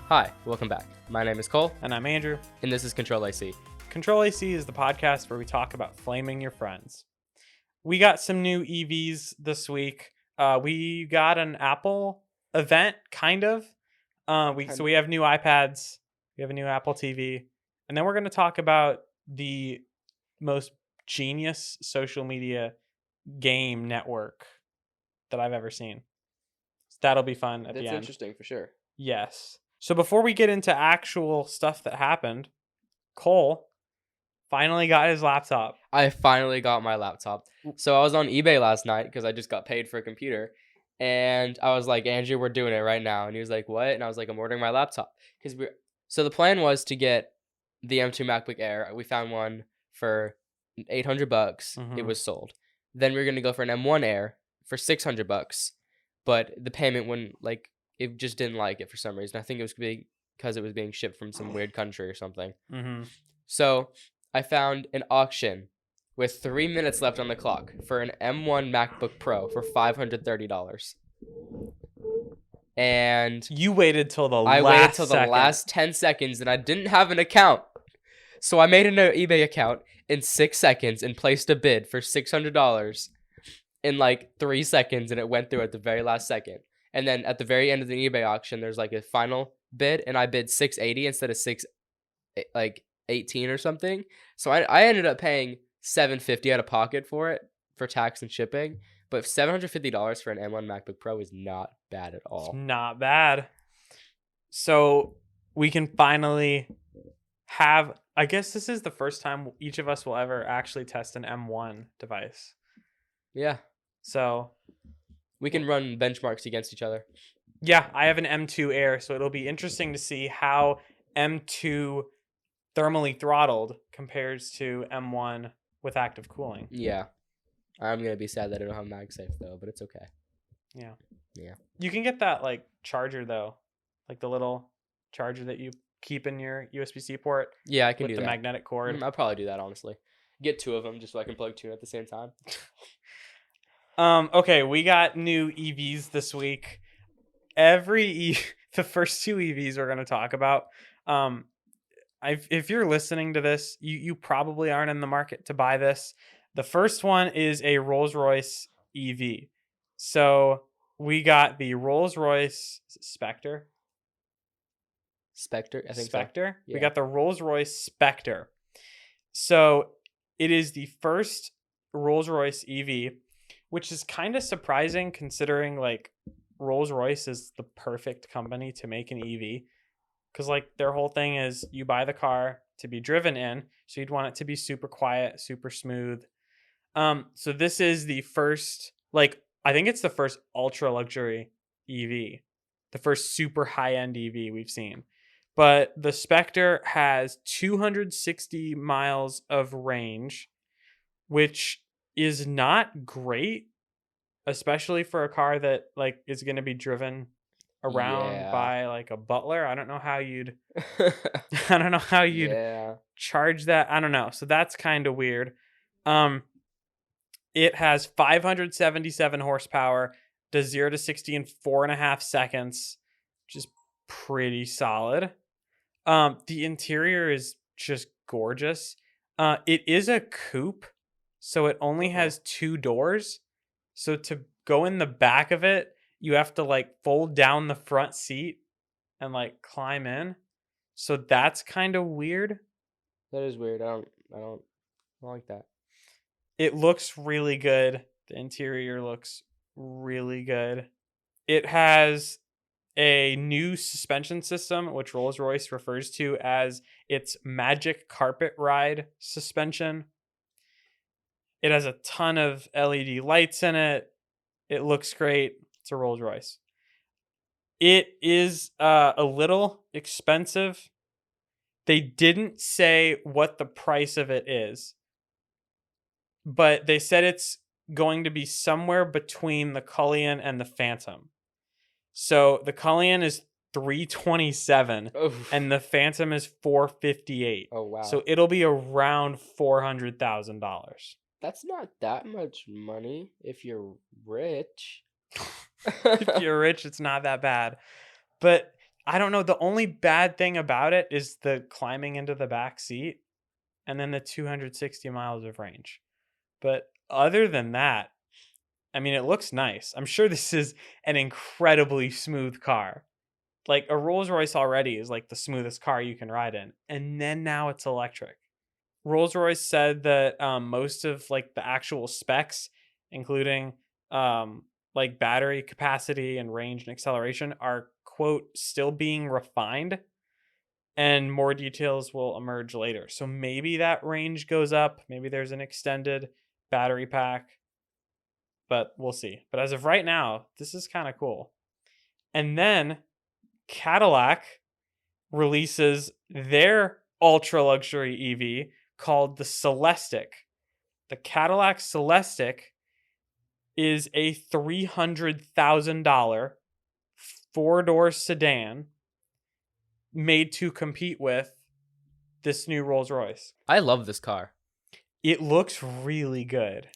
Hi, welcome back. My name is Cole, And I'm Andrew. and this is CTRL-AC. CTRL-AC is the podcast where we talk about flaming your friends. We got some new EVs this week. We got an Apple event, kind of. So we have new iPads. We have a new Apple TV. And then we're going to talk about the most genius social media game network that I've ever seen. So that'll be fun at the end. That's interesting for sure. Yes. So before we get into actual stuff that happened, Cole finally got his laptop. I finally got my laptop. So I was on eBay last night because I just got paid for a computer. And I was like, Andrew, we're doing it right now. And he was like, what? And I was like, I'm ordering my laptop. So the plan was to get the M2 MacBook Air. We found one for $800. Mm-hmm. It was sold. Then we were going to go for an M1 Air for $600. But the payment wouldn't, it just didn't like it for some reason. I think it was because it was being shipped from some weird country or something. Mm-hmm. So I found an auction with 3 minutes left on the clock for an M1 MacBook Pro for $530. And You waited till the last 10 seconds, and I didn't have an account. So I made an eBay account in 6 seconds and placed a bid for $600 in 3 seconds, and it went through at the very last second. And then at the very end of the eBay auction, there's a final bid, and I bid $680 instead of $618 or something. So I ended up paying $750 out of pocket for it for tax and shipping. But $750 for an M1 MacBook Pro is not bad at all. It's not bad. So we can finally have, I guess this is the first time each of us will ever actually test an M1 device. Yeah. So we can run benchmarks against each other. Yeah, I have an M2 Air, so it'll be interesting to see how M2 thermally throttled compares to M1 with active cooling. Yeah. I'm going to be sad that I don't have MagSafe, though, but it's okay. Yeah. Yeah. You can get that, charger, though. The little charger that you keep in your USB-C port. Yeah, I can do that. With the magnetic cord. I'll probably do that, honestly. Get 2 of them just so I can plug 2 at the same time. Okay, we got new EVs this week. The first 2 EVs we're going to talk about. If you're listening to this, you probably aren't in the market to buy this. The first one is a Rolls-Royce EV. So we got the Rolls-Royce Spectre. Spectre, I think Spectre. So. Yeah. We got the Rolls-Royce Spectre. So it is the first Rolls-Royce EV, which is kind of surprising considering Rolls-Royce is the perfect company to make an EV. Because their whole thing is you buy the car to be driven in. So you'd want it to be super quiet, super smooth. So this is the first, I think it's the first ultra luxury EV, the first super high end EV we've seen. But the Spectre has 260 miles of range, which is not great, especially for a car that is going to be driven around by a butler. I don't know how you'd charge that. I don't know. So that's kind of weird. It has 577 horsepower, does 0 to 60 in 4.5 seconds, which is pretty solid. The interior is just gorgeous. It is a coupe, so it only has 2 doors. So to go in the back of it, you have to fold down the front seat and climb in. So that's kind of weird. That is weird. I don't like that. It looks really good. The interior looks really good. It has a new suspension system, which Rolls-Royce refers to as its Magic Carpet Ride suspension. It has a ton of LED lights in it. It looks great. It's a Rolls-Royce. It is a little expensive. They didn't say what the price of it is, but they said it's going to be somewhere between the Cullinan and the Phantom. So the Cullinan is $327 Oof. and the Phantom is $458. Oh wow. So it'll be around $400,000. That's not that much money if you're rich. If you're rich, it's not that bad. But I don't know. The only bad thing about it is the climbing into the back seat and then the 260 miles of range. But other than that, I mean, it looks nice. I'm sure this is an incredibly smooth car. Like a Rolls-Royce already is like the smoothest car you can ride in. And then now it's electric. Rolls-Royce said that most of like the actual specs, including like battery capacity and range and acceleration, are quote still being refined, and more details will emerge later. So maybe that range goes up. Maybe there's an extended battery pack, but we'll see. But as of right now, this is kind of cool. And then Cadillac releases their ultra luxury EV called the Celestiq. The Cadillac Celestiq is a $300,000 four-door sedan made to compete with this new Rolls-Royce. I love this car. It looks really good.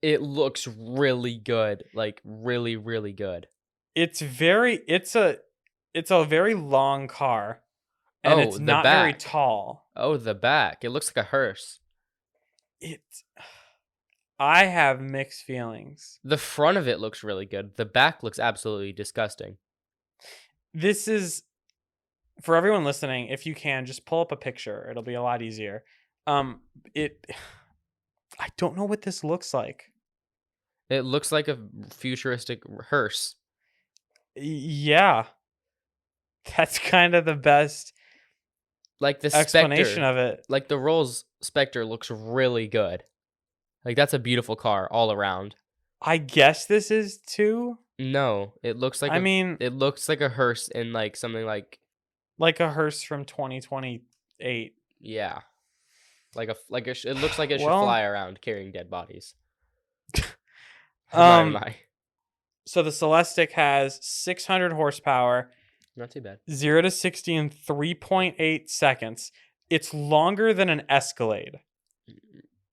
It looks really good. Like really, really good. It's a very long car, and Oh, it's the not very back. tall. Oh, the back. It looks like a hearse. I have mixed feelings. The front of it looks really good. The back looks absolutely disgusting. This is, for everyone listening, if you can, just pull up a picture. It'll be a lot easier. I don't know what this looks like. It looks like a futuristic hearse. Yeah. That's kind of the best Like the explanation Spectre. of it. Like the Rolls Spectre looks really good. Like that's a beautiful car all around. I guess this is too. No, it looks like it looks like a hearse in like something like a hearse from 2028. yeah. It looks like it should Well, fly around carrying dead bodies. Am I? So the Celestiq has 600 horsepower, Not too bad. 0 to 60 in 3.8 seconds. It's longer than an Escalade.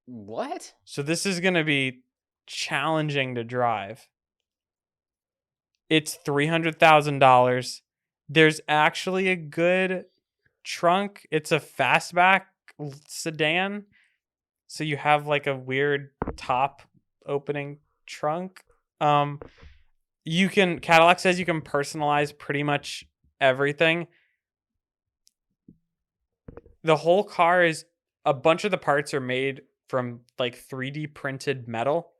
What? So this is going to be challenging to drive. It's $300,000. There's actually a good trunk. It's a fastback sedan. So you have like a weird top opening trunk. Cadillac says you can personalize pretty much everything. The whole car is, a bunch of the parts are made from like 3D printed metal.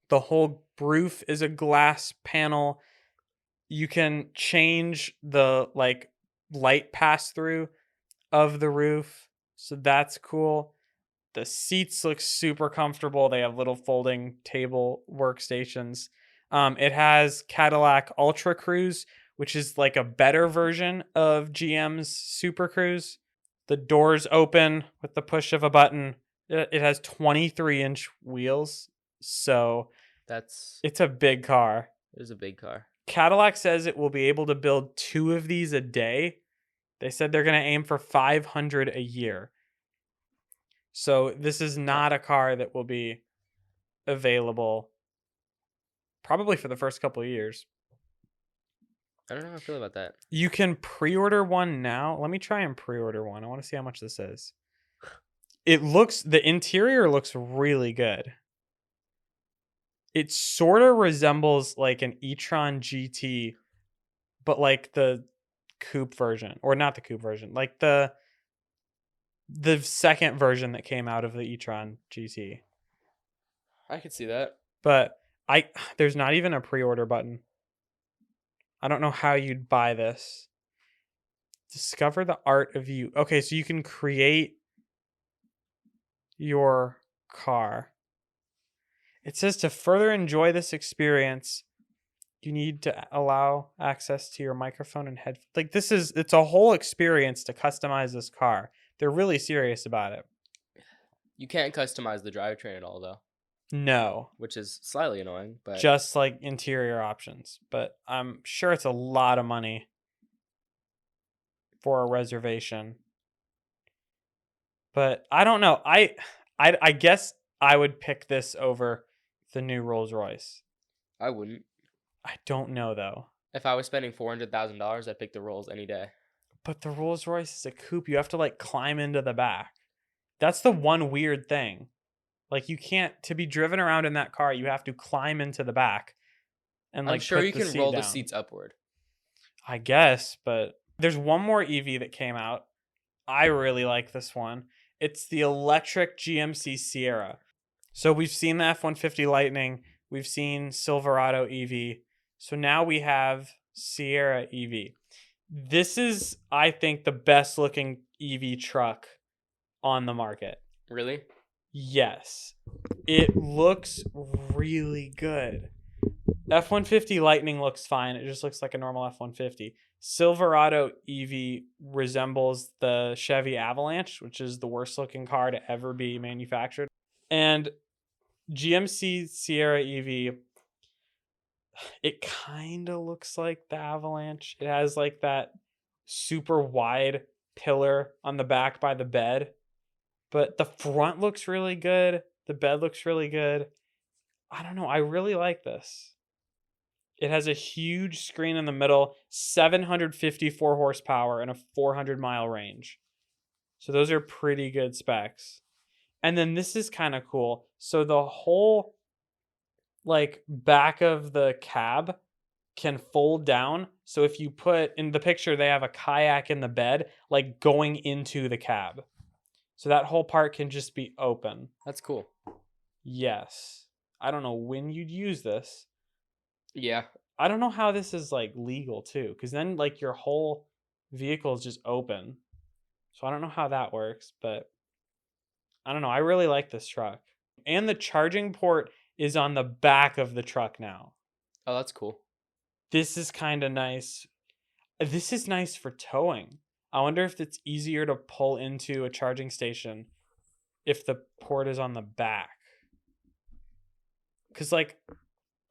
The whole roof is a glass panel. You can change the like light pass through of the roof. So that's cool. The seats look super comfortable. They have little folding table workstations. It has Cadillac Ultra Cruise, which is like a better version of GM's Super Cruise. The doors open with the push of a button. It has 23-inch wheels, so it's a big car. It is a big car. Cadillac says it will be able to build 2 of these a day. They said they're going to aim for 500 a year. So this is not a car that will be available probably for the first couple of years. I don't know how I feel about that. You can pre-order one now. Let me try and pre-order one. I want to see how much this is. The interior looks really good. It sort of resembles like an e-tron GT, but like the coupe version, or not the coupe version, like the second version that came out of the e-tron GT. I could see that. But there's not even a pre-order button. I don't know how you'd buy this. Discover the art of you. Okay, so you can create your car. It says to further enjoy this experience, you need to allow access to your microphone and head. Like it's a whole experience to customize this car. They're really serious about it. You can't customize the drivetrain at all though. No. Which is slightly annoying, but just like interior options. But I'm sure it's a lot of money for a reservation. But I don't know. I guess I would pick this over the new Rolls-Royce. I wouldn't. I don't know though. If I was spending $400,000, I'd pick the Rolls any day. But the Rolls-Royce is a coupe. You have to like climb into the back. That's the one weird thing. Like you can't, to be driven around in that car, you have to climb into the back and like I'm sure put you the can seat roll the down. seats upward. I guess, but there's one more EV that came out. I really like this one. It's the electric GMC Sierra. So we've seen the F-150 Lightning. We've seen Silverado EV. So now we have Sierra EV. This is, I think, the best looking EV truck on the market. Really? Yes. It looks really good. F-150 Lightning looks fine. It just looks like a normal F-150. Silverado EV resembles the Chevy Avalanche, which is the worst looking car to ever be manufactured. And GMC Sierra EV, it kind of looks like the Avalanche. It has like that super wide pillar on the back by the bed. But the front looks really good. The bed looks really good. I don't know. I really like this. It has a huge screen in the middle, 754 horsepower, and a 400-mile range. So those are pretty good specs. And then this is kind of cool. So the whole like back of the cab can fold down. So if you put in the picture, they have a kayak in the bed, like going into the cab. So that whole part can just be open. That's cool. Yes. I don't know when you'd use this. Yeah. I don't know how this is like legal too, because then like your whole vehicle is just open. So I don't know how that works, but I don't know. I really like this truck. And the charging port is on the back of the truck now. Oh, that's cool. This is kind of nice. This is nice for towing. I wonder if it's easier to pull into a charging station if the port is on the back. Because like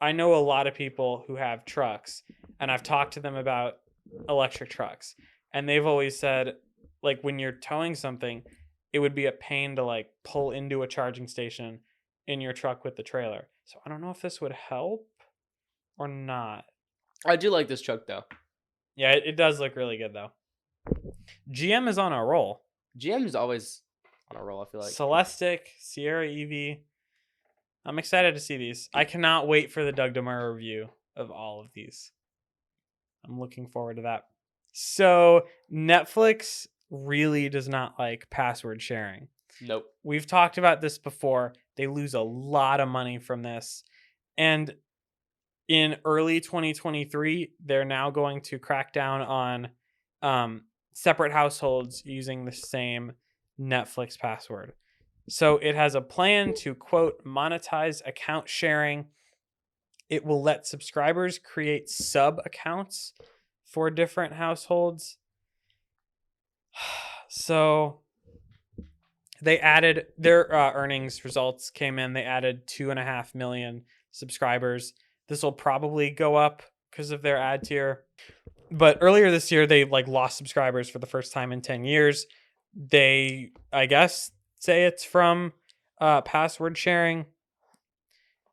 I know a lot of people who have trucks, and I've talked to them about electric trucks, and they've always said, like, when you're towing something, it would be a pain to like pull into a charging station in your truck with the trailer. So I don't know if this would help or not. I do like this truck though. Yeah, it does look really good though. GM is on a roll. GM is always on a roll, I feel like. Celestiq, Sierra EV. I'm excited to see these. I cannot wait for the Doug DeMuro review of all of these. I'm looking forward to that. So Netflix really does not like password sharing. Nope. We've talked about this before. They lose a lot of money from this. And in early 2023, they're now going to crack down on separate households using the same Netflix password. So it has a plan to, quote, monetize account sharing. It will let subscribers create sub accounts for different households. So they added their earnings results came in. They added 2.5 million subscribers. This will probably go up because of their ad tier. But earlier this year, they like lost subscribers for the first time in 10 years. They, I guess, say it's from password sharing.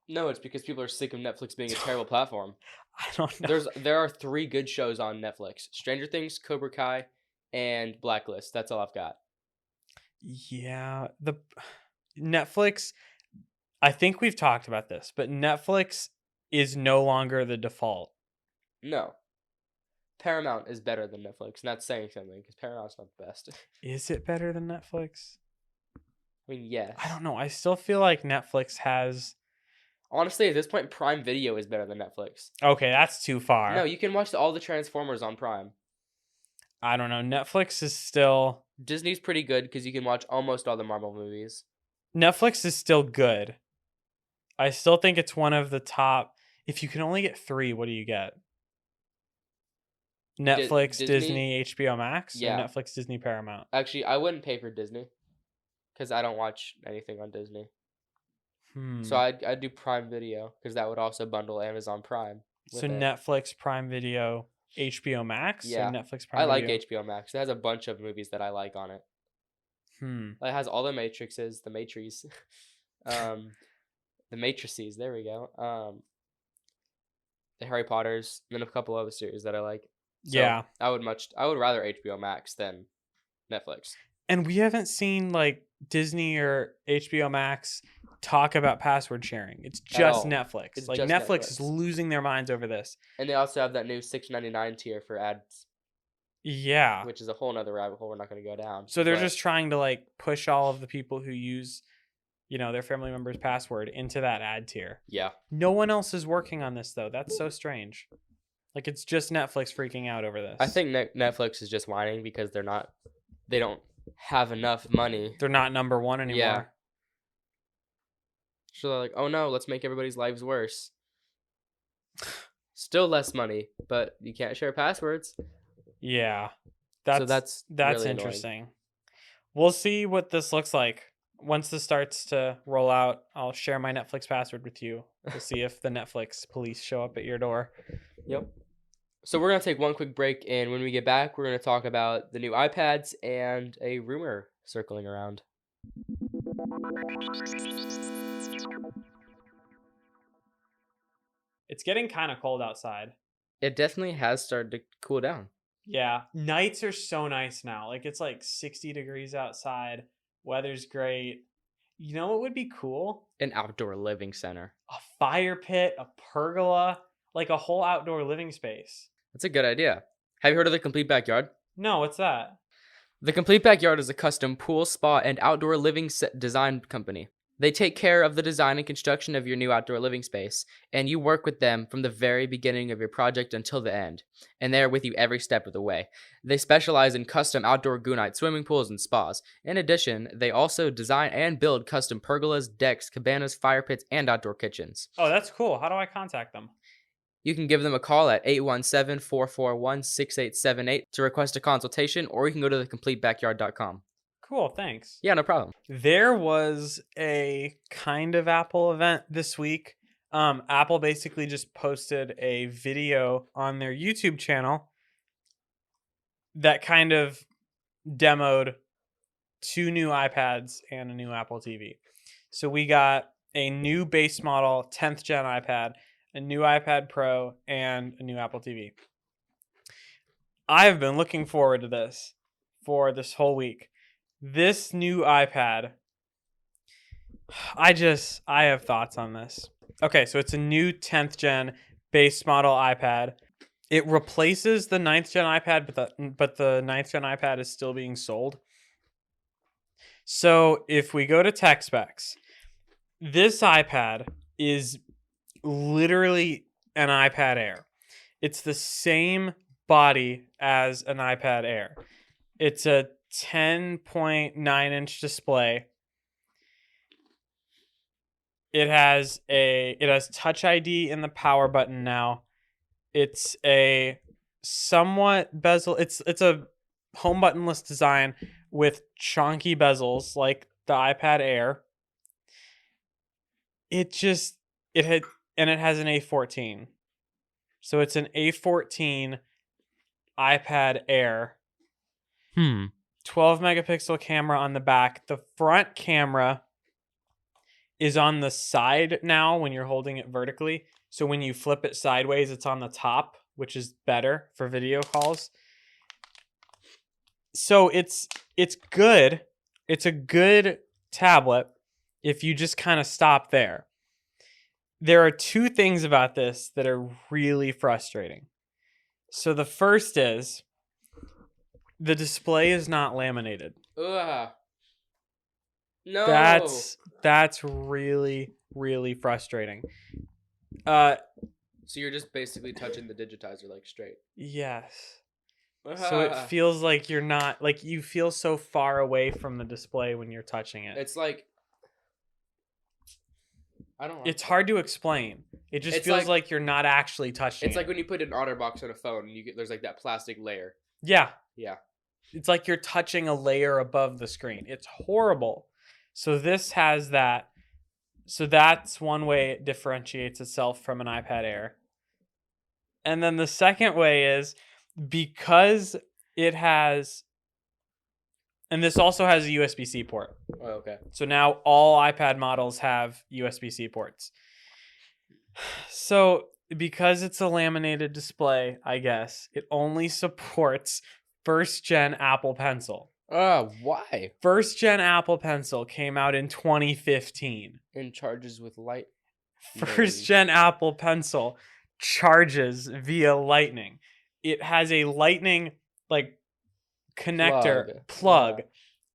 No, it's because people are sick of Netflix being a terrible platform. I don't know. There are 3 good shows on Netflix: Stranger Things, Cobra Kai, and Blacklist. That's all I've got. Yeah, the Netflix, I think we've talked about this, but Netflix is no longer the default. No. Paramount is better than Netflix, and that's saying something because Paramount's not the best. Is it better than Netflix? I mean, yes. I don't know. I still feel like Netflix has... Honestly, at this point, Prime Video is better than Netflix. Okay, that's too far. No, you can watch all the Transformers on Prime. I don't know. Netflix is still... Disney's pretty good because you can watch almost all the Marvel movies. Netflix is still good. I still think it's one of the top... If you can only get 3, what do you get? Netflix, Disney, HBO Max, yeah. or Netflix, Disney, Paramount? Actually, I wouldn't pay for Disney because I don't watch anything on Disney. So I'd do Prime Video because that would also bundle Amazon Prime. So Netflix, Prime Video, HBO Max Yeah. or Netflix Prime I like Video? HBO Max. It has a bunch of movies that I like on it. It has all the Matrixes, the Matrices, the Matrices. There we go. The Harry Potters, and then a couple other series that I like. So Yeah. I would rather HBO Max than Netflix. And we haven't seen like Disney or HBO Max talk about password sharing. It's just all. Netflix. It's Like just Netflix is Netflix. losing their minds over this. And they also have that new $6.99 tier for ads, Yeah. which is a whole nother rabbit hole we're not going to go down. So they're But just trying to like push all of the people who use, their family member's password into that ad tier. yeah, No one else is working on this though. That's so strange. Like it's just Netflix freaking out over this. I think Netflix is just whining because they don't have enough money. they're not number one anymore. Yeah. So they're like, oh no, let's make everybody's lives worse. Still less money, but you can't share passwords. Yeah. So that's really interesting. We'll see what this looks like. Once this starts to roll out, I'll share my Netflix password with you. We'll see if the Netflix police show up at your door. Yep. So we're going to take one quick break, and when we get back, we're going to talk about the new iPads and a rumor circling around. It's getting kind of cold outside. It definitely has started to cool down. Yeah. Nights are so nice now. Like it's like 60 degrees outside. Weather's great. You know what would be cool? An outdoor living center. A fire pit, a pergola, like a whole outdoor living space. That's a good idea. Have you heard of the Complete Backyard? No, what's that? The Complete Backyard is a custom pool, spa, and outdoor living design company. They take care of the design and construction of your new outdoor living space, and you work with them from the very beginning of your project until the end, and they are with you every step of the way. They specialize in custom outdoor goonite swimming pools and spas. In addition, they also design and build custom pergolas, decks, cabanas, fire pits, and outdoor kitchens. Oh, that's cool. How do I contact them? You can give them a call at 817-441-6878 to request a consultation, or you can go to thecompletebackyard.com. Cool, thanks. Yeah, no problem. There was a kind of Apple event this week. Apple basically just posted a video on their YouTube channel that kind of demoed 2 new iPads and a new Apple TV. So we got a new base model 10th gen iPad, a new iPad Pro, and a new Apple TV. I have been looking forward to this for this whole week. This new iPad, I have thoughts on this. Okay, so it's a new 10th gen base model iPad. It replaces the 9th gen iPad, but the 9th gen iPad is still being sold. So if we go to tech specs, this iPad is literally an iPad Air. It's the same body as an iPad Air. It's a 10.9 inch display. It has Touch ID in the power button now. It's a somewhat bezel. It's a home buttonless design with chunky bezels like the iPad Air. It has an A14. So it's an A14 iPad Air. 12 megapixel camera on the back. The front camera is on the side now when you're holding it vertically. So when you flip it sideways, it's on the top, which is better for video calls. So it's good. It's a good tablet if you just kind of stop there. There are 2 things about this that are really frustrating. So the first is the display is not laminated. Ugh. No. That's really, really frustrating. So you're just basically touching the digitizer like straight. Yes. So it feels like you're not, like you feel so far away from the display when you're touching it. It's like I don't know. It's hard to explain. It just feels like you're not actually touching it. It's like when you put an OtterBox on a phone and there's like that plastic layer. Yeah. Yeah. It's like you're touching a layer above the screen. It's horrible. So this has that. So that's one way it differentiates itself from an iPad Air. And then the second way is because it has, and this also has a USB-C port. Oh, okay. So now all iPad models have USB-C ports. So because it's a laminated display, I guess, it only supports first gen Apple Pencil. Why? First gen Apple Pencil came out in 2015. In charges with light. First gen Apple Pencil charges via Lightning. It has a Lightning like connector plug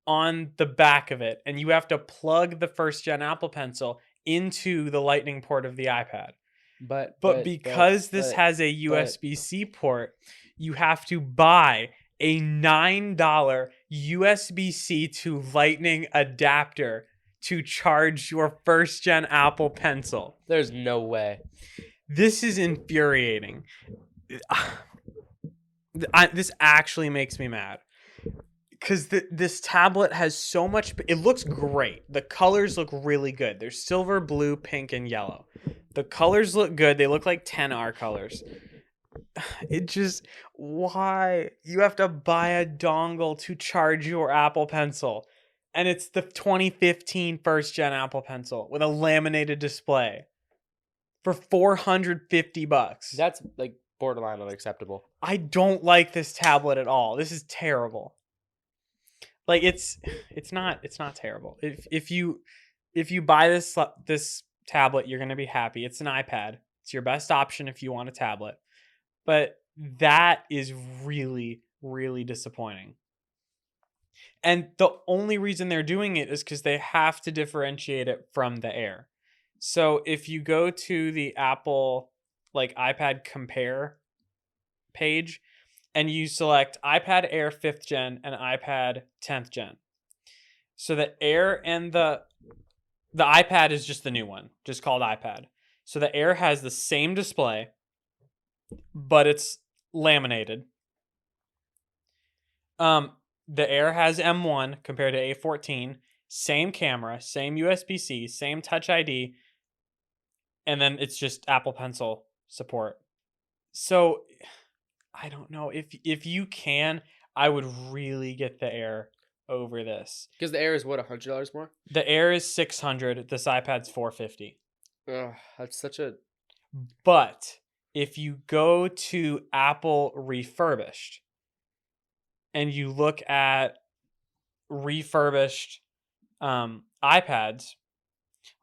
on the back of it, and you have to plug the first gen Apple Pencil into the Lightning port of the iPad. But because this has a USB-C port, you have to buy a $9 USB-C to Lightning adapter to charge your first gen Apple Pencil. There's no way. This is infuriating. This actually makes me mad. Because this tablet has so much... It looks great. The colors look really good. There's silver, blue, pink, and yellow. The colors look good. They look like 10R colors. It just... Why? You have to buy a dongle to charge your Apple Pencil. And it's the 2015 first gen Apple Pencil with a laminated display. For $450. That's like borderline unacceptable. I don't like this tablet at all. This is terrible. Like it's not terrible. If you buy this tablet, you're gonna be happy. It's an iPad. It's your best option if you want a tablet. But that is really, really disappointing. And the only reason they're doing it is because they have to differentiate it from the Air. So if you go to the Apple like iPad compare page, and you select iPad Air 5th gen and iPad 10th gen. So the Air and the iPad is just the new one, just called iPad. So the Air has the same display, but it's laminated. The Air has M1 compared to A14, same camera, same USB-C, same Touch ID, and then it's just Apple Pencil support. So I don't know. If you can, I would really get the Air over this. Because the Air is what, $100 more? The Air is $600. This iPad's $450. Ugh, that's such a... But if you go to Apple Refurbished and you look at refurbished iPads,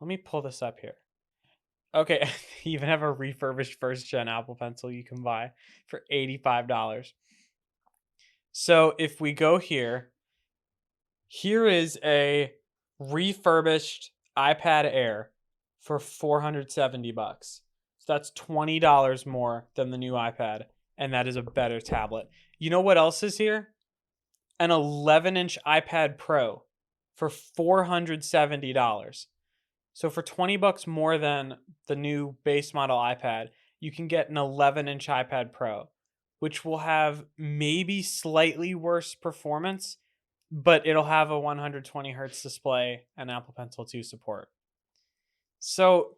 let me pull this up here. Okay, you even have a refurbished first gen Apple Pencil you can buy for $85. So if we go here is a refurbished iPad Air for $470. So that's $20 more than the new iPad, and that is a better tablet. You know what else is here? An 11-inch iPad Pro for $470. So for $20 more than the new base model iPad, you can get an 11-inch iPad Pro, which will have maybe slightly worse performance, but it'll have a 120 hertz display and Apple Pencil 2 support. So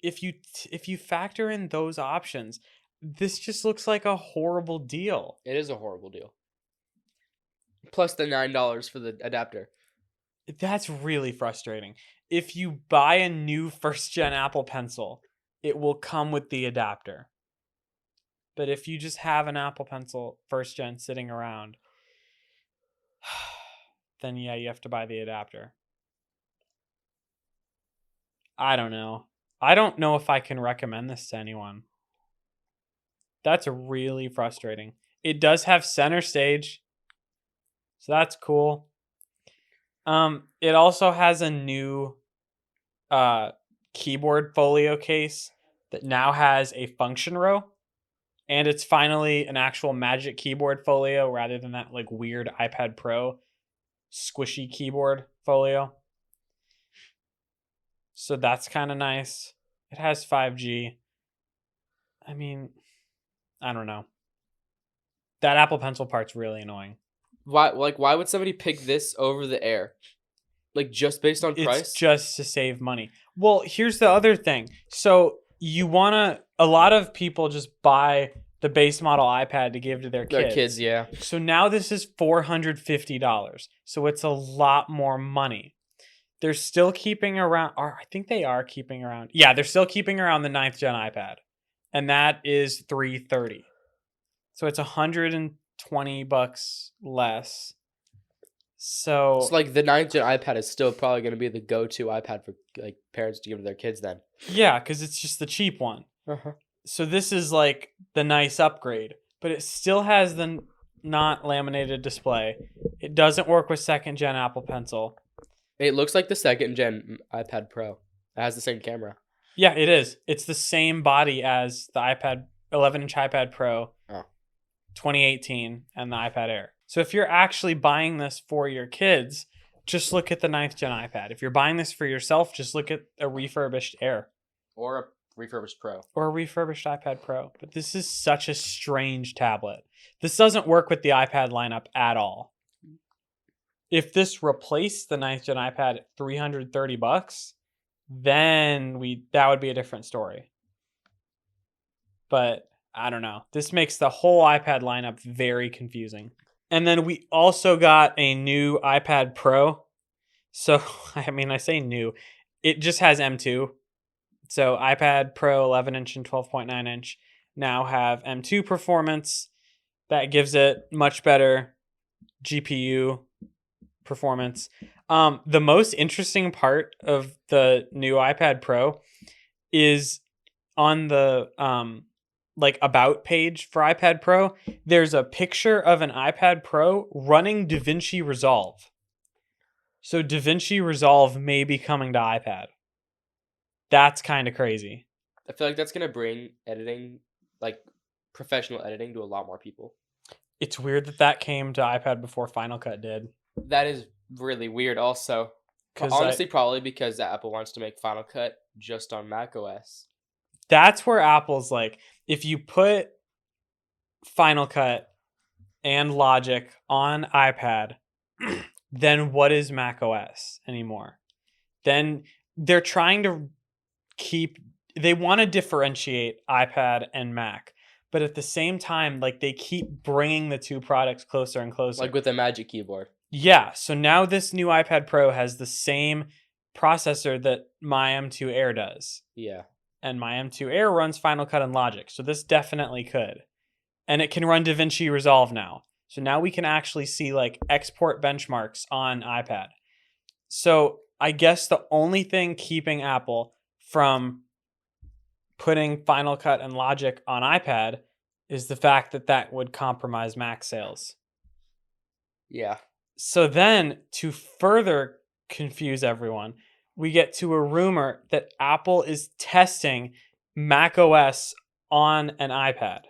if you factor in those options, this just looks like a horrible deal. It is a horrible deal. Plus the $9 for the adapter. That's really frustrating. If you buy a new first gen Apple Pencil, it will come with the adapter. But if you just have an Apple Pencil first gen sitting around, then yeah, you have to buy the adapter. I don't know. I don't know if I can recommend this to anyone. That's really frustrating. It does have center stage, so that's cool. It also has a new keyboard folio case that now has a function row, and it's finally an actual Magic Keyboard folio rather than that like weird iPad Pro squishy keyboard folio. So that's kind of nice. It has 5G. I mean, I don't know. That Apple Pencil part's really annoying. Why would somebody pick this over the Air? Like just based on price? It's just to save money. Well, here's the other thing. So a lot of people just buy the base model iPad to give to their kids. Their kids, yeah. So now this is $450. So it's a lot more money. They're still keeping around, or I think they are keeping around. Yeah, they're still keeping around the 9th gen iPad. And that is $330. So it's $120 less. So It's like the 9th gen iPad is still probably going to be the go-to iPad for like parents to give to their kids then. yeah, because it's just the cheap one. Uh-huh. So this is like the nice upgrade, but it still has the not laminated display. It doesn't work with 2nd gen Apple Pencil. It looks like the 2nd gen iPad Pro. It has the same camera. Yeah, it is. It's the same body as the 11-inch iPad Pro, 2018, and the iPad Air. So if you're actually buying this for your kids, just look at the 9th gen iPad. If you're buying this for yourself, just look at a refurbished Air. Or a refurbished Pro. Or a refurbished iPad Pro. But this is such a strange tablet. This doesn't work with the iPad lineup at all. If this replaced the 9th gen iPad at $330, then that would be a different story. But I don't know. This makes the whole iPad lineup very confusing. And then we also got a new iPad Pro. So, I mean, I say new. It just has M2. So iPad Pro 11-inch and 12.9-inch now have M2 performance. That gives it much better GPU performance. The most interesting part of the new iPad Pro is on the about page for iPad Pro. There's a picture of an iPad Pro running DaVinci Resolve. So DaVinci Resolve may be coming to iPad. That's kind of crazy. I feel like that's going to bring editing, like professional editing, to a lot more people. It's weird that came to iPad before Final Cut did. That is really weird also. Honestly, probably because Apple wants to make Final Cut just on macOS. That's where Apple's like, if you put Final Cut and Logic on iPad, then what is macOS anymore? Then they're trying to they want to differentiate iPad and Mac, but at the same time, like, they keep bringing the two products closer and closer. Like with the Magic Keyboard. Yeah, so now this new iPad Pro has the same processor that my M2 Air does. Yeah. And my M2 Air runs Final Cut and Logic, so this definitely could. And it can run DaVinci Resolve now. So now we can actually see like export benchmarks on iPad. So I guess the only thing keeping Apple from putting Final Cut and Logic on iPad is the fact that would compromise Mac sales. Yeah. So then, to further confuse everyone, we get to a rumor that Apple is testing macOS on an iPad.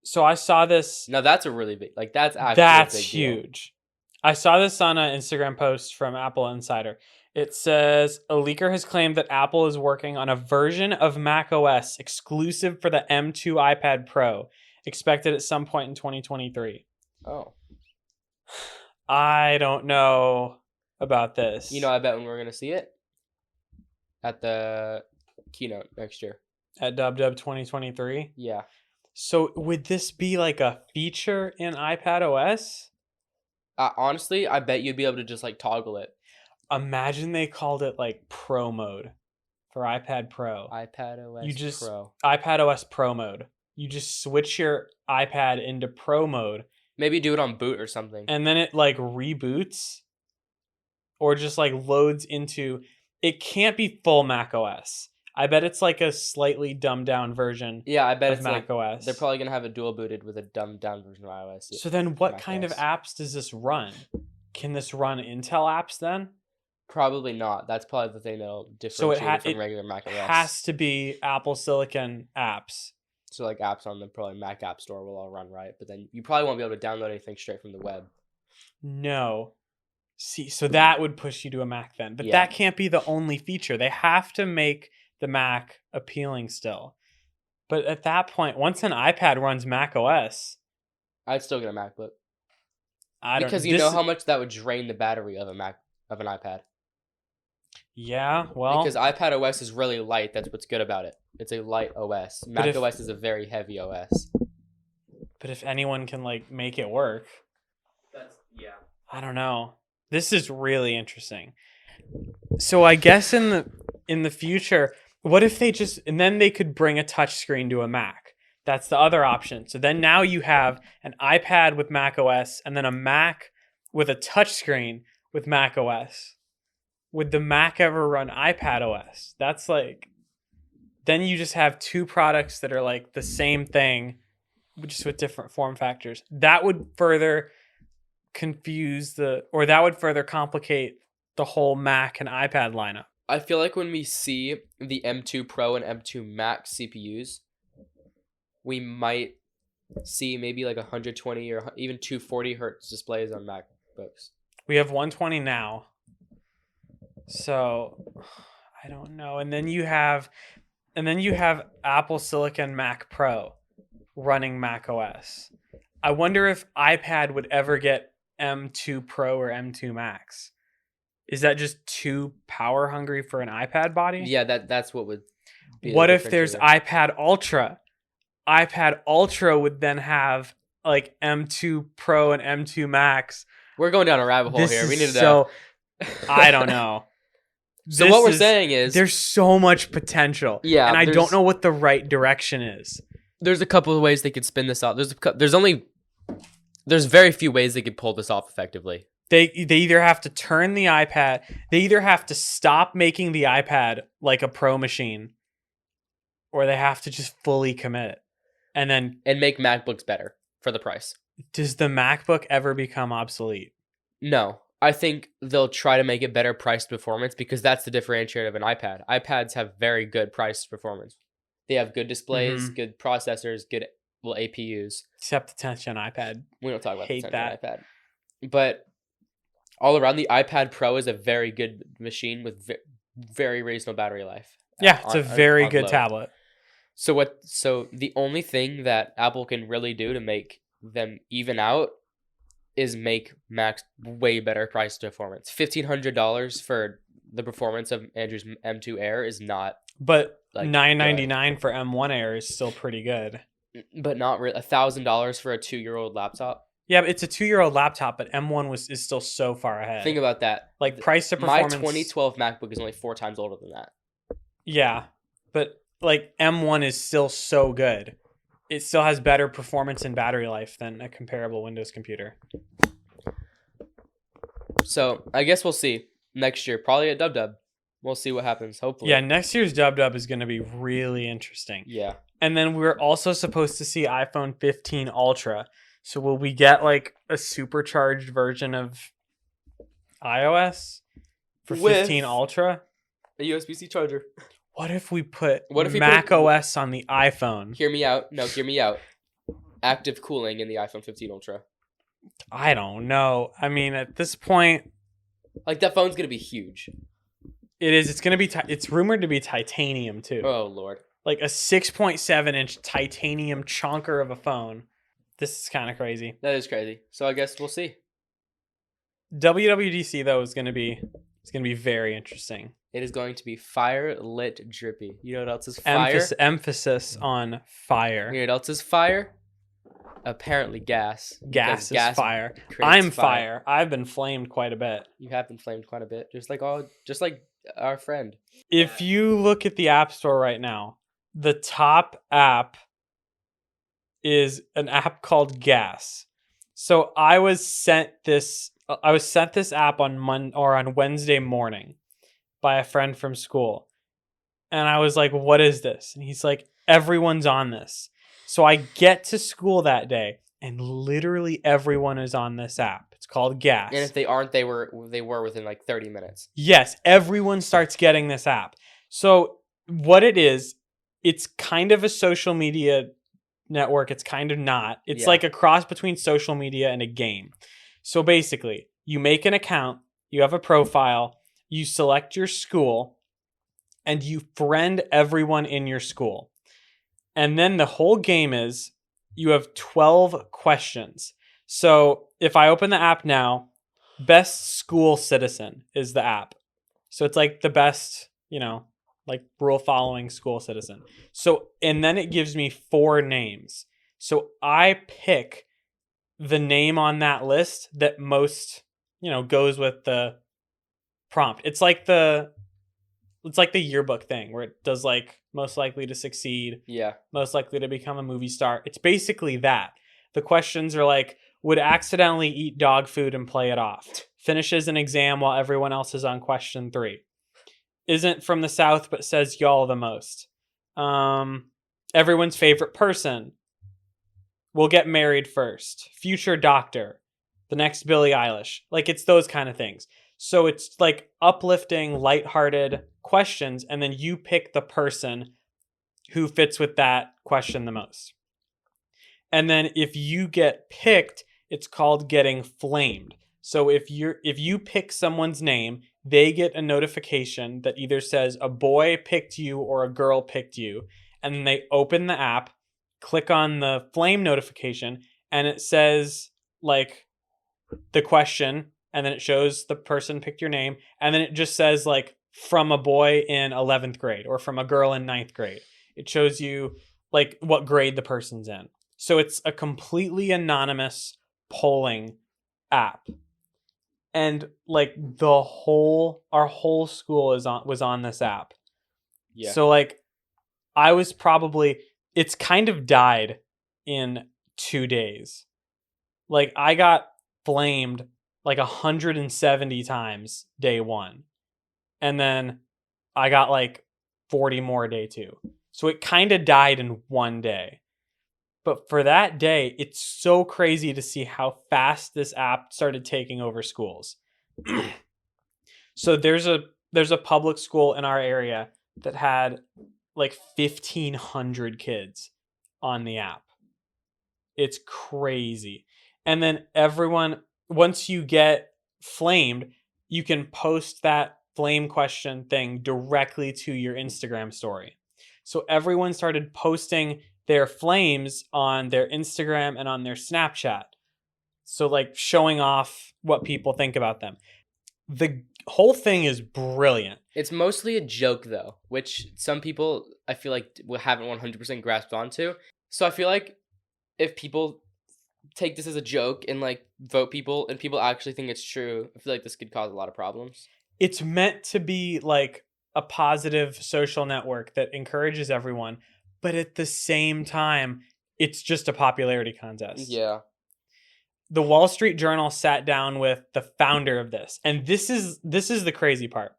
So I saw this. Now that's a really big, like that's actually That's a big huge. Deal. I saw this on an Instagram post from Apple Insider. It says a leaker has claimed that Apple is working on a version of macOS exclusive for the M2 iPad Pro, expected at some point in 2023. Oh. I don't know about this. You know, I bet when we're going to see it at the keynote next year. At DubDub 2023? Yeah. So would this be like a feature in iPad OS? Honestly, I bet you'd be able to just like toggle it. Imagine they called it like Pro mode for iPad Pro. iPad OS Pro. iPad OS Pro mode. You just switch your iPad into Pro mode. Maybe do it on boot or something. And then it like reboots or just like loads into... It can't be full Mac OS. I bet it's like a slightly dumbed down version. Yeah, I bet it's Mac like OS. They're probably gonna have it dual booted with a dumbed down version of iOS. So then, what Mac kind OS. of apps does this run? Can this run Intel apps then? Probably not. That's probably the thing that'll differentiate it from regular Mac OS. It has to be Apple Silicon apps. So like apps on the probably Mac App Store will all run right, but then you probably won't be able to download anything straight from the web. No. See, so that would push you to a Mac then. But Yeah. that can't be the only feature. They have to make the Mac appealing still. But at that point, once an iPad runs Mac OS, I'd still get a MacBook. I don't Because you know how much that would drain the battery of an iPad. Yeah, well, Because iPad OS is really light. That's what's good about it. It's a light OS. Mac OS is a very heavy OS. but if anyone can like make it work, Yeah. I don't know. This is really interesting. So I guess in the future, what if they just and then they could bring a touchscreen to a Mac? That's the other option. So then now you have an iPad with Mac OS and then a Mac with a touchscreen with Mac OS. Would the Mac ever run iPad OS? That's like, then you just have two products that are like the same thing, just with different form factors. That would further that would further complicate the whole Mac and iPad lineup. I feel like when we see the M2 Pro and M2 Max CPUs, we might see maybe like 120 or even 240 hertz displays on MacBooks. We have 120 now. So I don't know. And then you have Apple Silicon Mac Pro running Mac OS. I wonder if iPad would ever get M2 Pro or M2 Max. Is that just too power hungry for an iPad body? Yeah, that's what would be. What if there's iPad Ultra? iPad Ultra would then have like M2 Pro and M2 Max. We're going down a rabbit hole here. We need to know. I don't know. So what we're saying is there's so much potential. Yeah, and I don't know what the right direction is. There's a couple of ways they could spin this off. There's very few ways they could pull this off effectively. They either have to turn the iPad, they either have to stop making the iPad like a Pro machine, or they have to just fully commit. And make MacBooks better for the price. Does the MacBook ever become obsolete? No. I think they'll try to make it better price performance because that's the differentiator of an iPad. iPads have very good price performance. They have good displays, good processors, good APUs. Except the 10th gen iPad. We don't talk about Hate the 10th that. gen iPad. But all around, the iPad Pro is a very good machine with very reasonable battery life. Yeah, it's a very good tablet. So the only thing that Apple can really do to make them even out is make Macs way better price performance. $1,500 for the performance of Andrew's M2 Air is not. But like $999 for M1 Air is still pretty good. But not really. $1,000 for a 2-year-old laptop. Yeah, but it's a 2-year-old laptop, but M1 is still so far ahead. Think about that. Like price to performance. My 2012 MacBook is only 4 times older than that. Yeah, but like M1 is still so good. It still has better performance and battery life than a comparable Windows computer. So I guess we'll see next year. Probably at Dub. We'll see what happens. Hopefully. Yeah, next year's Dub is going to be really interesting. Yeah. And then we're also supposed to see iPhone 15 Ultra. So will we get like a supercharged version of iOS for 15 Ultra? A USB-C charger. What if we put Mac OS on the iPhone? Hear me out. No, hear me out. Active cooling in the iPhone 15 Ultra. I don't know. I mean, at this point, like that phone's gonna be huge. It is. It's gonna be. It's rumored to be titanium too. Oh Lord! Like a 6.7-inch titanium chonker of a phone. This is kind of crazy. That is crazy. So I guess we'll see. WWDC though is gonna be. It's gonna be very interesting. It is going to be fire lit drippy. You know what else is fire? Emphasis on fire. You know what else is fire? Apparently gas. Gas is fire. I'm fire. I've been flamed quite a bit. You have been flamed quite a bit. Just like our friend. If you look at the App Store right now, the top app is an app called Gas. So I was sent this app on Wednesday morning by a friend from school. And I was like, what is this? And he's like, everyone's on this. So I get to school that day and literally everyone is on this app. It's called Gas. And if they aren't, they were within like 30 minutes. Yes, everyone starts getting this app. So what it is, it's kind of a social media network. It's kind of not. It's like a cross between social media and a game. So basically, you make an account, you have a profile, you select your school, and you friend everyone in your school. And then the whole game is you have 12 questions. So if I open the app now, Best School Citizen is the app. So it's like the best, like rule following school citizen. So, and then it gives me 4 names. So I pick the name on that list that most, goes with the prompt. It's like the yearbook thing where it does like most likely to succeed, Yeah. most likely to become a movie star. It's basically that. The questions are like, would accidentally eat dog food and play it off. Finishes an exam while everyone else is on question 3. Isn't from the South but says y'all the most. Everyone's favorite person. Will get married first. Future doctor. The next Billie Eilish. Like, it's those kind of things. So it's like uplifting, lighthearted questions, and then you pick the person who fits with that question the most. And then if you get picked, it's called getting flamed. So if you pick someone's name, they get a notification that either says a boy picked you or a girl picked you, and then they open the app, click on the flame notification, and it says like the question, and then it shows the person picked your name, and then it just says like from a boy in 11th grade or from a girl in 9th grade. It shows you like what grade the person's in. So it's a completely anonymous polling app. And like our whole school was on this app. Yeah. So like it's kind of died in 2 days. Like I got flamed like 170 times day 1. And then I got like 40 more day 2. So it kind of died in 1 day. But for that day, it's so crazy to see how fast this app started taking over schools. So there's a public school in our area that had like 1,500 kids on the app. It's crazy. And then everyone, once you get flamed, you can post that flame question thing directly to your Instagram story. So everyone started posting their flames on their Instagram and on their Snapchat. So like showing off what people think about them. The whole thing is brilliant. It's mostly a joke though, which some people I feel like haven't 100% grasped onto. So I feel like if people take this as a joke and like vote people and people actually think it's true, I feel like this could cause a lot of problems. It's meant to be like a positive social network that encourages everyone, but at the same time, it's just a popularity contest. Yeah. The Wall Street Journal sat down with the founder of this, and this is the crazy part.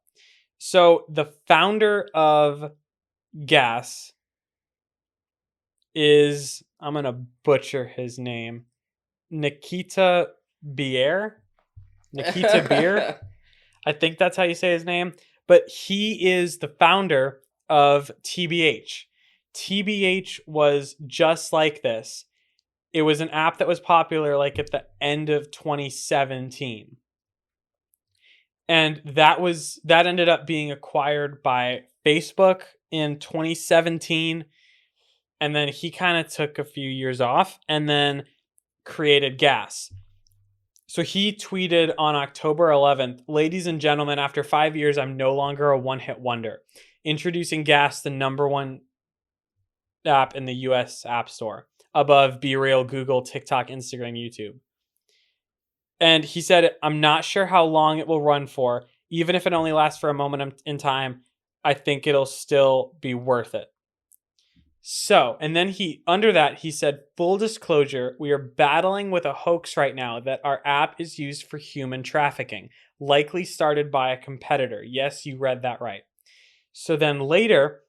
So the founder of Gas is, I'm gonna butcher his name, Nikita Beer. Nikita Beer. I think that's how you say his name. But he is the founder of TBH. TBH was just like this. It was an app that was popular like at the end of 2017. And that ended up being acquired by Facebook in 2017. And then he kind of took a few years off and then created Gas. So he tweeted on October 11th, "Ladies and gentlemen, after 5 years, I'm no longer a one-hit wonder. Introducing Gas, the number one app in the US App Store, above BeReal, Google, TikTok, Instagram, YouTube." And he said, "I'm not sure how long it will run for. Even if it only lasts for a moment in time, I think it'll still be worth it." So, and then under that, he said, "Full disclosure, we are battling with a hoax right now that our app is used for human trafficking, likely started by a competitor." Yes, you read that right. So then later,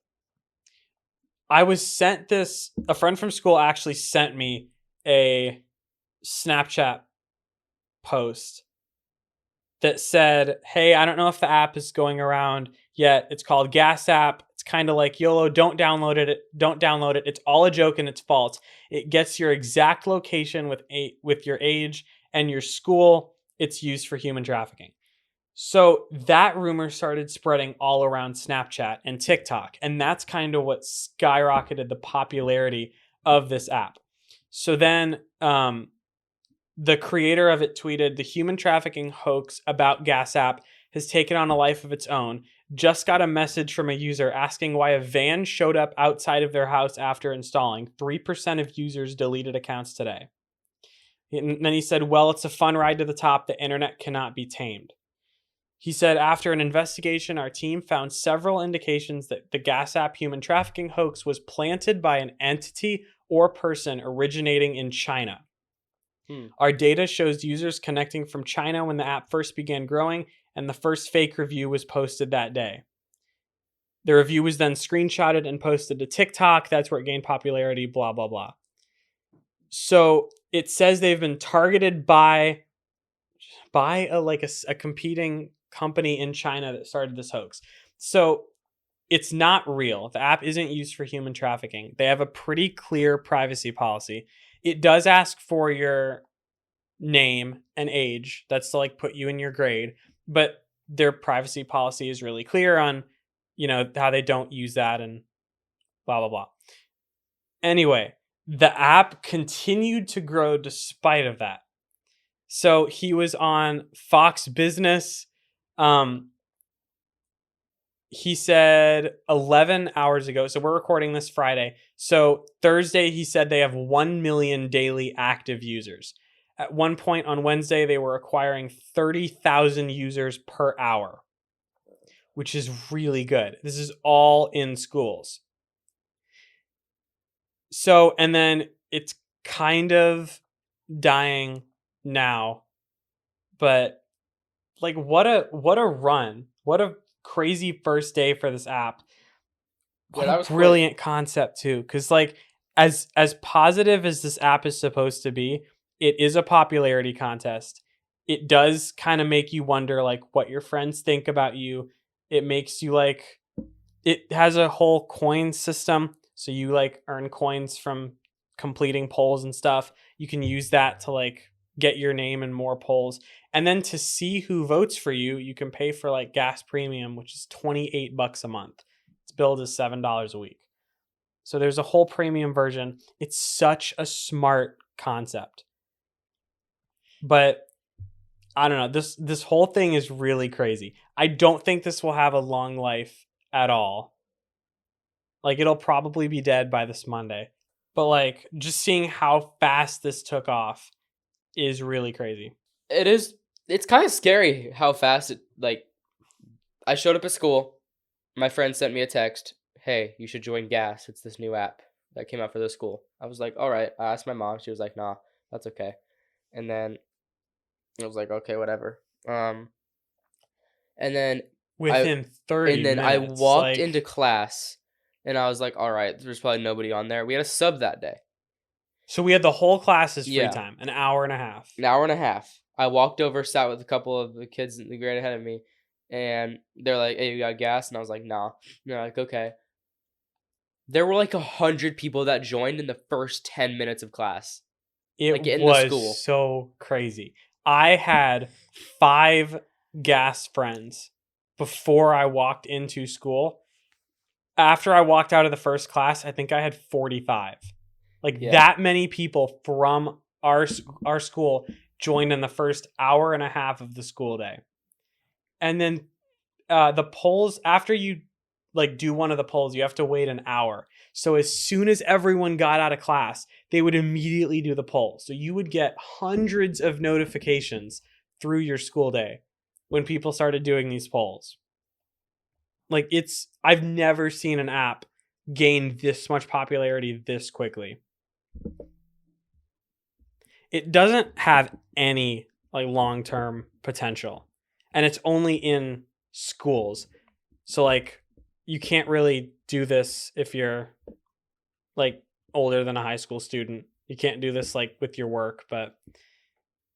I was sent this, a friend from school actually sent me a Snapchat post that said, "Hey, I don't know if the app is going around yet. It's called Gas App. It's kind of like YOLO. Don't download it. Don't download it. It's all a joke and it's false. It gets your exact location with your age and your school. It's used for human trafficking." So that rumor started spreading all around Snapchat and TikTok, and that's kind of what skyrocketed the popularity of this app. So then the creator of it tweeted, "The human trafficking hoax about Gas App has taken on a life of its own. Just got a message from a user asking why a van showed up outside of their house after installing. 3% of users deleted accounts today. And then he said, well, it's a fun ride to the top. The internet cannot be tamed. He said, after an investigation, our team found several indications that the Gas App human trafficking hoax was planted by an entity or person originating in China. Our data shows users connecting from China when the app first began growing, and the first fake review was posted that day. The review was then screenshotted and posted to TikTok. That's where it gained popularity, blah, blah, blah. So it says they've been targeted by a competing company in China that started this hoax. So it's not real. The app isn't used for human trafficking. They have a pretty clear privacy policy. It does ask for your name and age. That's to like put you in your grade. But their privacy policy is really clear on, how they don't use that and blah, blah, blah. Anyway, the app continued to grow despite of that. So he was on Fox Business. He said 11 hours ago. So we're recording this Friday. So Thursday, he said they have 1 million daily active users. At one point on Wednesday, they were acquiring 30,000 users per hour, which is really good. This is all in schools. So, and then it's kind of dying now, but like what a run. What a crazy first day for this app. What a brilliant concept too. Cause like as positive as this app is supposed to be, it is a popularity contest. It does kind of make you wonder like what your friends think about you. It makes you like, it has a whole coin system. So you like earn coins from completing polls and stuff. You can use that to like get your name in more polls. And then to see who votes for you, you can pay for like gas premium, which is $28 a month. It's billed as $7 a week. So there's a whole premium version. It's such a smart concept. But I don't know. This whole thing is really crazy. I don't think this will have a long life at all. Like it'll probably be dead by this Monday. But like just seeing how fast this took off is really crazy. It is. It's kind of scary how fast it, like, I showed up at school. My friend sent me a text. Hey, you should join Gas. It's this new app that came out for the school. I was like, all right. I asked my mom. She was like, nah, that's okay. And then I was like, okay, whatever. And then within 30 and then minutes, I walked into class and I was like, all right, there's probably nobody on there. We had a sub that day. So we had the whole class's free time, an hour and a half. An hour and a half. I walked over, sat with a couple of the kids in the grade ahead of me, and they're like, hey, you got gas? And I was like, nah. And they're like, okay. There were like 100 people that joined in the first 10 minutes of class. It was so crazy. I had 5 gas friends before I walked into school. After I walked out of the first class, I think I had 45. That many people from our school joined in the first hour and a half of the school day. And then the polls, after you like do one of the polls, you have to wait an hour. So as soon as everyone got out of class, they would immediately do the poll. So you would get hundreds of notifications through your school day when people started doing these polls. Like I've never seen an app gain this much popularity this quickly. It doesn't have any like long-term potential, and it's only in schools. So like you can't really do this if you're like older than a high school student. You can't do this like with your work, but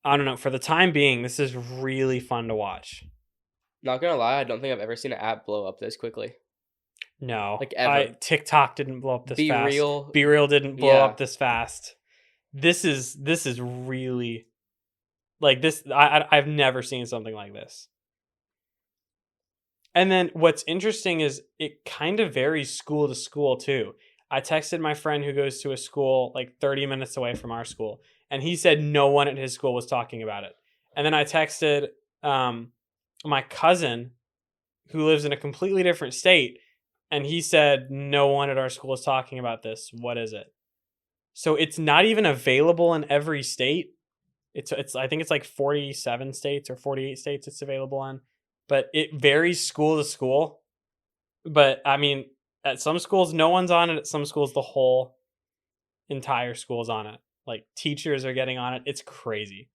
I don't know. For the time being, this is really fun to watch. Not gonna lie, I don't think I've ever seen an app blow up this quickly. No, like ever. TikTok didn't blow up this fast. Real. Be Real didn't blow up this fast. This is really like this. I've never seen something like this. And then what's interesting is it kind of varies school to school too. I texted my friend who goes to a school like 30 minutes away from our school, and he said no one at his school was talking about it. And then I texted my cousin who lives in a completely different state, and he said, no one at our school is talking about this. What is it? So it's not even available in every state. It's I think it's like 47 states or 48 states it's available in, but it varies school to school. But I mean, at some schools, no one's on it. At some schools, the whole entire school's on it. Like teachers are getting on it. It's crazy.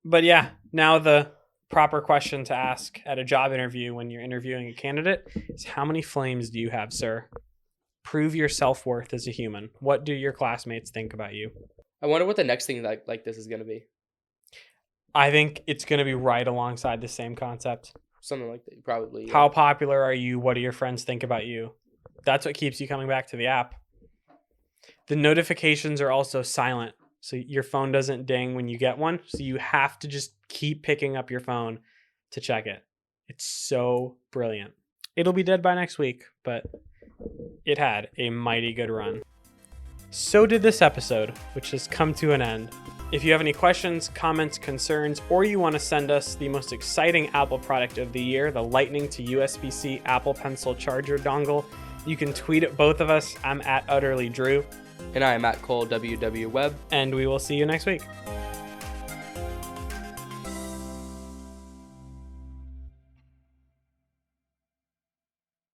But yeah, now the proper question to ask at a job interview when you're interviewing a candidate is, how many flames do you have, sir? Prove your self-worth as a human. What do your classmates think about you? I wonder what the next thing like this is going to be. I think it's going to be right alongside the same concept. Something like that, probably. Yeah. How popular are you? What do your friends think about you? That's what keeps you coming back to the app. The notifications are also silent, so your phone doesn't ding when you get one. So you have to just keep picking up your phone to check it. It's so brilliant. It'll be dead by next week, but it had a mighty good run. So did this episode, which has come to an end. If you have any questions, comments, concerns, or you want to send us the most exciting Apple product of the year, the Lightning to USB-C Apple Pencil charger dongle, you can tweet at both of us. I'm at UtterlyDrew. And I am at Cole WW Webb. And we will see you next week.